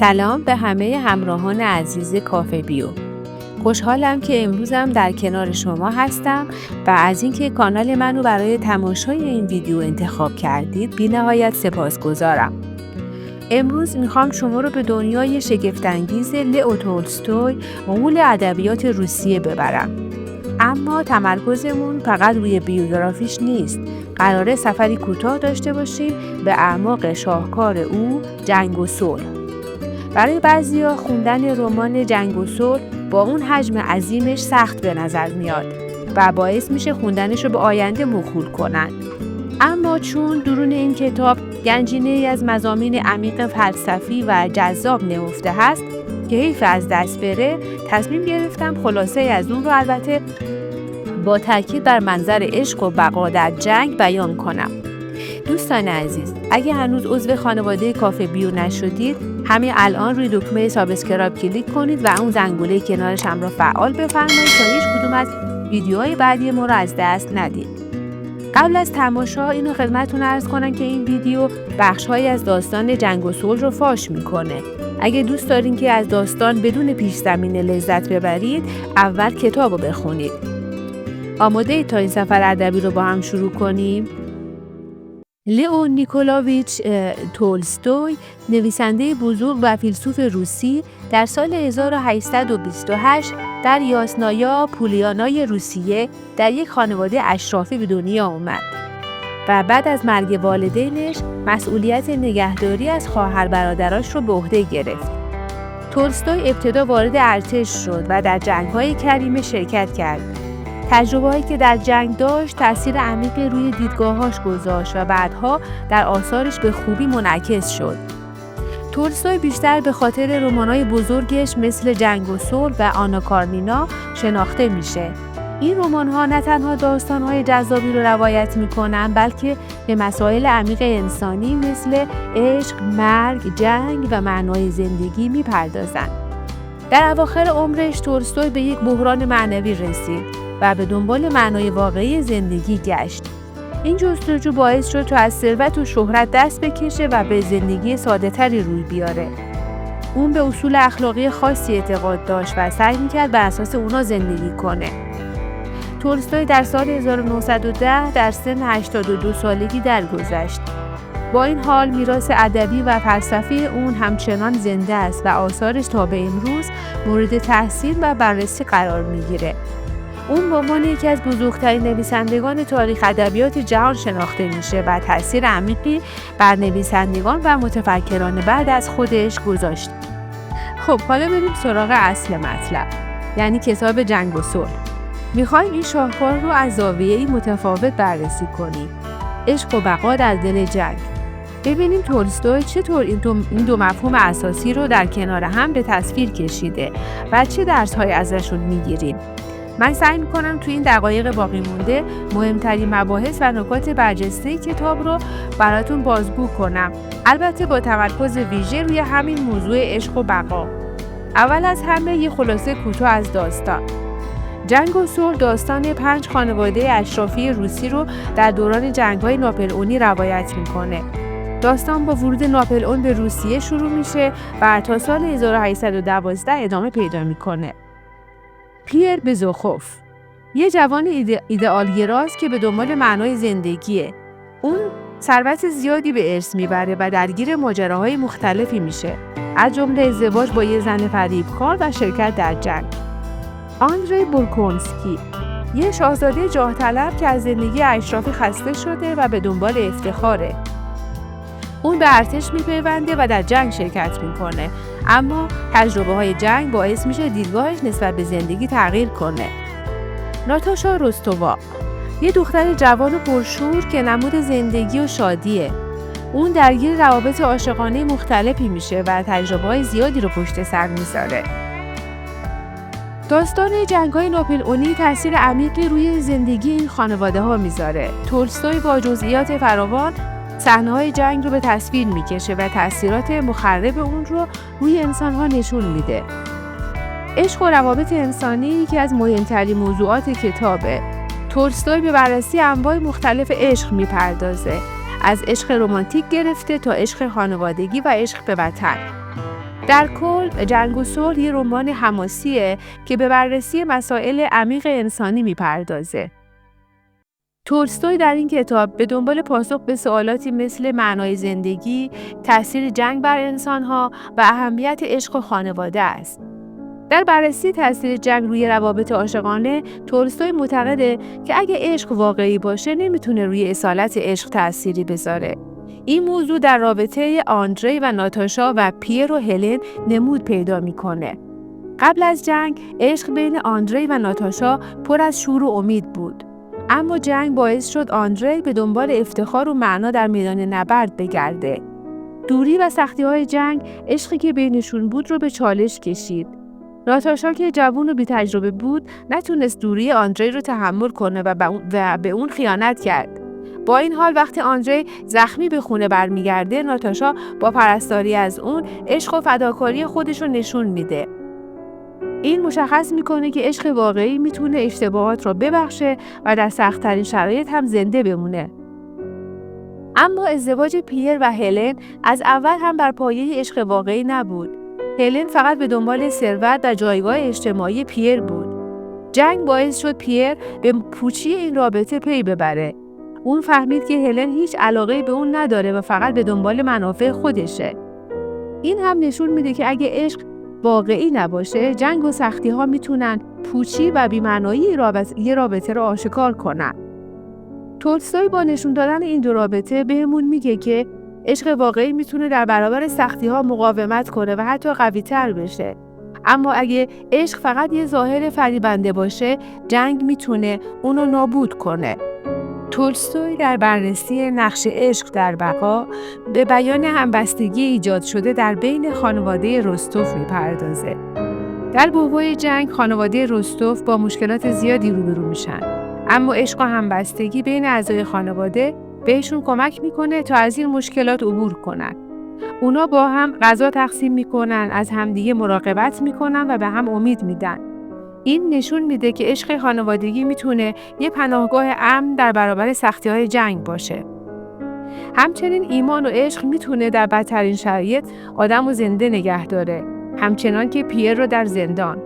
سلام به همه همراهان عزیز کافه بیو. خوشحالم که امروزم در کنار شما هستم و از اینکه کانال منو برای تماشای این ویدیو انتخاب کردید بی‌نهایت سپاسگزارم. امروز میخوام شما رو به دنیای شگفت‌انگیز لئو تولستوی، غول ادبیات روسیه ببرم. اما تمرکزمون فقط روی بیوگرافیش نیست. قراره سفری کوتاه داشته باشیم به اعماق شاهکار او، جنگ و صلح. برای بعضیا خوندن رمان جنگ و صلح با اون حجم عظیمش سخت به نظر میاد و باعث میشه خوندنش رو به آینده موکول کنن. اما چون درون این کتاب گنجینه‌ای از مضامین عمیق فلسفی و جذاب نهفته هست که حیف از دست بره، تصمیم گرفتم خلاصه از اون رو البته با تاکید بر منظر عشق و بقا در جنگ بیان کنم. دوستان عزیز، اگه هنوز عضو خانواده کافه بیو نشدید، همین الان روی دکمه سابسکرایب کلیک کنید و اون زنگوله کنارش هم رو فعال بفرمایید تا هیچ کدوم از ویدیوهای بعدی ما رو از دست ندید. قبل از تماشا اینو خدمتتون عرض کنم که این ویدیو بخش‌هایی از داستان جنگ و صلح رو فاش میکنه. اگه دوست دارین که از داستان بدون پیش زمینه لذت ببرید، اول کتاب رو بخونید. آماده اید تا این سفر ادبی رو با هم شروع کنیم؟ لئو نیکولایویچ تولستوی، نویسنده بزرگ و فیلسوف روسی، در سال 1828 در یاسنایا پولیانای روسیه در یک خانواده اشرافی به دنیا آمد و بعد از مرگ والدینش مسئولیت نگهداری از خواهر برادراش رو به عهده گرفت. تولستوی ابتدا وارد ارتش شد و در جنگ‌های کریمه شرکت کرد. تجربه‌هایی که در جنگ داشت تأثیر عمیقی روی دیدگاه‌هاش گذاشت و بعدها در آثارش به خوبی منعکس شد. تولستوی بیشتر به خاطر رمان‌های بزرگش مثل جنگ و صلح و آنا کارنینا شناخته میشه. این رمان‌ها نه تنها داستان‌های جذابی رو روایت می‌کنن، بلکه به مسائل عمیق انسانی مثل عشق، مرگ، جنگ و معنای زندگی می‌پردازن. در اواخر عمرش تولستوی به یک بحران معنوی رسید و به دنبال معنای واقعی زندگی گشت. این جستجو باعث شد تا از ثروت و شهرت دست بکشه و به زندگی ساده‌تری روی بیاره. اون به اصول اخلاقی خاصی اعتقاد داشت و سعی می‌کرد بر اساس اونا زندگی کنه. تولستوی در سال 1910 در سن 82 سالگی درگذشت. با این حال میراث ادبی و فلسفی اون همچنان زنده است و آثارش تا به امروز مورد تحسین و بررسی قرار میگیره. اون به عنوان یکی از بزرگترین نویسندگان تاریخ ادبیات جهان شناخته میشه و تأثیر عمیقی بر نویسندگان و متفکران بعد از خودش گذاشت. خب حالا بریم سراغ اصل مطلب، یعنی کتاب جنگ و صلح. میخوایم این شاهکار رو از زاویه‌ای متفاوت بررسی کنیم. عشق و بقا در دل جنگ. ببینیم تولستوی چطور این دو مفهوم اساسی رو در کنار هم به تصویر کشیده و چه درس‌هایی ازشون میگیریم. من سعی میکنم تو این دقایق باقی مونده مهمترین مباحث و نکات برجسته کتاب رو براتون بازگو کنم، البته با تمرکز ویژه روی همین موضوع عشق و بقا. اول از همه یه خلاصه کوتاه از داستان. جنگ و صلح داستان 5 خانواده اشرافی روسی رو در دوران جنگ‌های ناپلئونی روایت میکنه. داستان با ورود ناپلئون به روسیه شروع میشه و تا سال 1812 ادامه پیدا میکنه. پیر بزوخوف، یه جوان ایدئالگراست که به دنبال معنای زندگیه. اون ثروت زیادی به ارث میبره و درگیر ماجراهای مختلفی میشه، از جمله ازدواج با یه زن فریبکار و شرکت در جنگ. آندری بولکونسکی، یه شاهزاده جاه طلب که از زندگی اشرافی خسته شده و به دنبال افتخاره. اون به ارتش میپیونده و در جنگ شرکت میکنه، اما تجربه‌های جنگ باعث میشه دیدگاهش نسبت به زندگی تغییر کنه. ناتاشا روستووا، یه دختر جوان و پرشور که نمود زندگی و شادیه. اون درگیر روابط عاشقانه مختلفی میشه و تجربه‌های زیادی رو پشت سر میذاره. داستان جنگ‌های ناپلئونی تأثیر عمیقی روی زندگی این خانواده‌ها میذاره. تولستوی با جزئیات فراوان صحنه‌های جنگ رو به تصویر میکشه و تأثیرات مخرب اون رو روی انسان‌ها نشون میده. عشق و روابط انسانی یکی از مهمترین موضوعات کتابه. تولستوی به بررسی انواع مختلف عشق میپردازه، از عشق رمانتیک گرفته تا عشق خانوادگی و عشق به وطن. در کل جنگ و صلح یه رمان حماسیه که به بررسی مسائل عمیق انسانی میپردازه. تولستوی در این کتاب به دنبال پاسخ به سوالاتی مثل معنای زندگی، تأثیر جنگ بر انسانها و اهمیت عشق و خانواده است. در بررسی تأثیر جنگ روی روابط عاشقانه، تولستوی معتقده که اگه عشق واقعی باشه نمیتونه روی اصالت عشق تأثیری بذاره. این موضوع در رابطه آندری و ناتاشا و پیر و هلن نمود پیدا میکنه. قبل از جنگ، عشق بین آندری و ناتاشا پر از شور و امید بود. اما جنگ باعث شد آندری به دنبال افتخار و معنا در میدان نبرد بگرده. دوری و سختی‌های جنگ، عشقی که بینشون بود رو به چالش کشید. ناتاشا که جوان و بی تجربه بود، نتونست دوری آندری رو تحمل کنه و به اون خیانت کرد. با این حال وقتی آندری زخمی به خونه برمیگرده، ناتاشا با پرستاری از اون عشق و فداکاری خودش رو نشون میده. این مشخص میکنه که عشق واقعی میتونه اشتباهات رو ببخشه و در سخت‌ترین شرایط هم زنده بمونه. اما ازدواج پیر و هلن از اول هم بر پایه عشق واقعی نبود. هلن فقط به دنبال ثروت و جایگاه اجتماعی پیر بود. جنگ باعث شد پیر به پوچی این رابطه پی ببره. اون فهمید که هلن هیچ علاقه‌ای به اون نداره و فقط به دنبال منافع خودشه. این هم نشون میده که اگه عشق واقعی نباشه، جنگ و سختی‌ها میتونن پوچی و بی‌معنایی یه رابطه رو آشکار کنن. تولستوی با نشون دادن این دو رابطه بهمون میگه که عشق واقعی میتونه در برابر سختی‌ها مقاومت کنه و حتی قوی‌تر بشه. اما اگه عشق فقط یه ظاهر فریبنده باشه، جنگ میتونه اونو نابود کنه. تولستوی در بررسی نقش عشق در بقا به بیان همبستگی ایجاد شده در بین خانواده رستوف میپردازه. در بحبوح جنگ خانواده رستوف با مشکلات زیادی روبرو میشن، اما عشق و همبستگی بین اعضای خانواده بهشون کمک میکنه تا از این مشکلات عبور کنن. اونا با هم غذا تقسیم میکنن، از همدیگه مراقبت میکنن و به هم امید میدن. این نشون میده که عشق خانوادگی میتونه یه پناهگاه امن در برابر سختی‌های جنگ باشه. همچنین ایمان و عشق میتونه در بدترین شرایط آدمو زنده نگه داره، همچنان که پیر رو در زندان.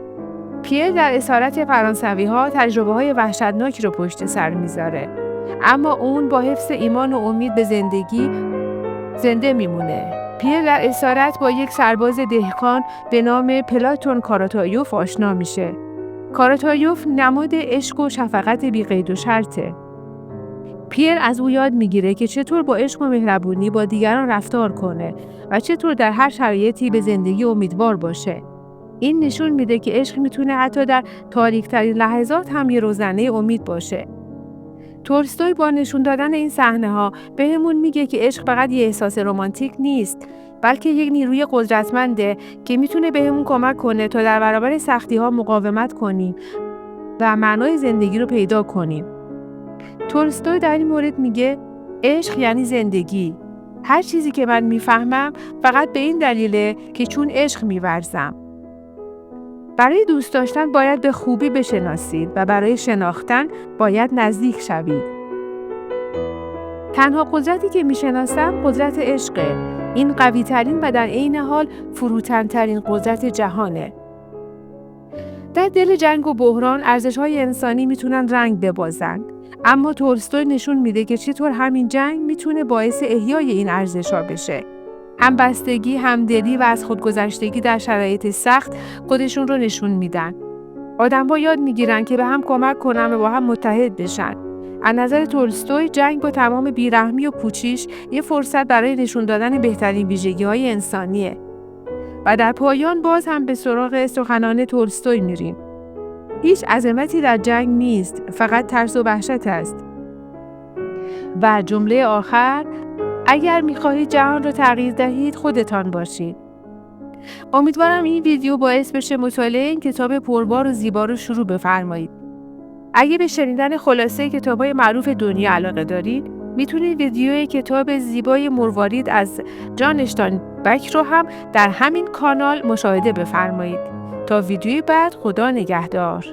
پیر در اسارت فرانسوی‌ها تجربه‌های وحشتناکی رو پشت سر میذاره، اما اون با حفظ ایمان و امید به زندگی زنده میمونه. پیر در اسارت با یک سرباز دهقان به نام پلاتون کاراتایوف آشنا میشه. کاراتایوف نماد عشق و شفقت بی قید و شرطه. پیر از او یاد میگیره که چطور با عشق و مهربونی با دیگران رفتار کنه و چطور در هر شرایطی به زندگی امیدوار باشه. این نشون میده که عشق میتونه حتی در تاریک‌ترین لحظات هم یه روزنه امید باشه. تولستوی با نشون دادن این صحنه‌ها بهمون میگه که عشق فقط یه احساس رمانتیک نیست، بلکه یک نیروی قدرتمنده که میتونه بهمون کمک کنه تا در برابر سختی‌ها مقاومت کنیم و معنای زندگی رو پیدا کنیم. تولستوی در این مورد میگه عشق یعنی زندگی. هر چیزی که من میفهمم فقط به این دلیله که چون عشق میورزم. برای دوست داشتن باید به خوبی بشناسید و برای شناختن باید نزدیک شوید. تنها قدرتی که میشناسم قدرت عشقه. این قوی ترین و در عین حال فروتن ترین قدرت جهانه. در دل جنگ و بحران ارزش‌های انسانی میتونن رنگ ببازن، اما تولستوی نشون میده که چطور همین جنگ میتونه باعث احیای این ارزش‌ها بشه. همبستگی، همدلی و از خودگذشتگی در شرایط سخت خودشون رو نشون میدن. آدم‌ها یاد میگیرن که به هم کمک کنن و با هم متحد بشن. از نظر تولستوی جنگ با تمام بیرحمی و پوچیش یه فرصت برای نشون دادن بهترین ویژگی‌های انسانیه. و در پایان باز هم به سراغ سخنان تولستوی میریم. هیچ عظمتی در جنگ نیست، فقط ترس و وحشت است. و جمله آخر، اگر میخواهید جهان رو تغییر دهید خودتان باشید. امیدوارم این ویدیو باعث بشه مطالعه این کتاب پربار و زیبا رو شروع بفرمایید. اگه به شنیدن خلاصه کتاب‌های معروف دنیا علاقه دارید، میتونید ویدیوی کتاب زیبای مروارید از جان اشتاینبک رو هم در همین کانال مشاهده بفرمایید. تا ویدیوی بعد، خدا نگهدار.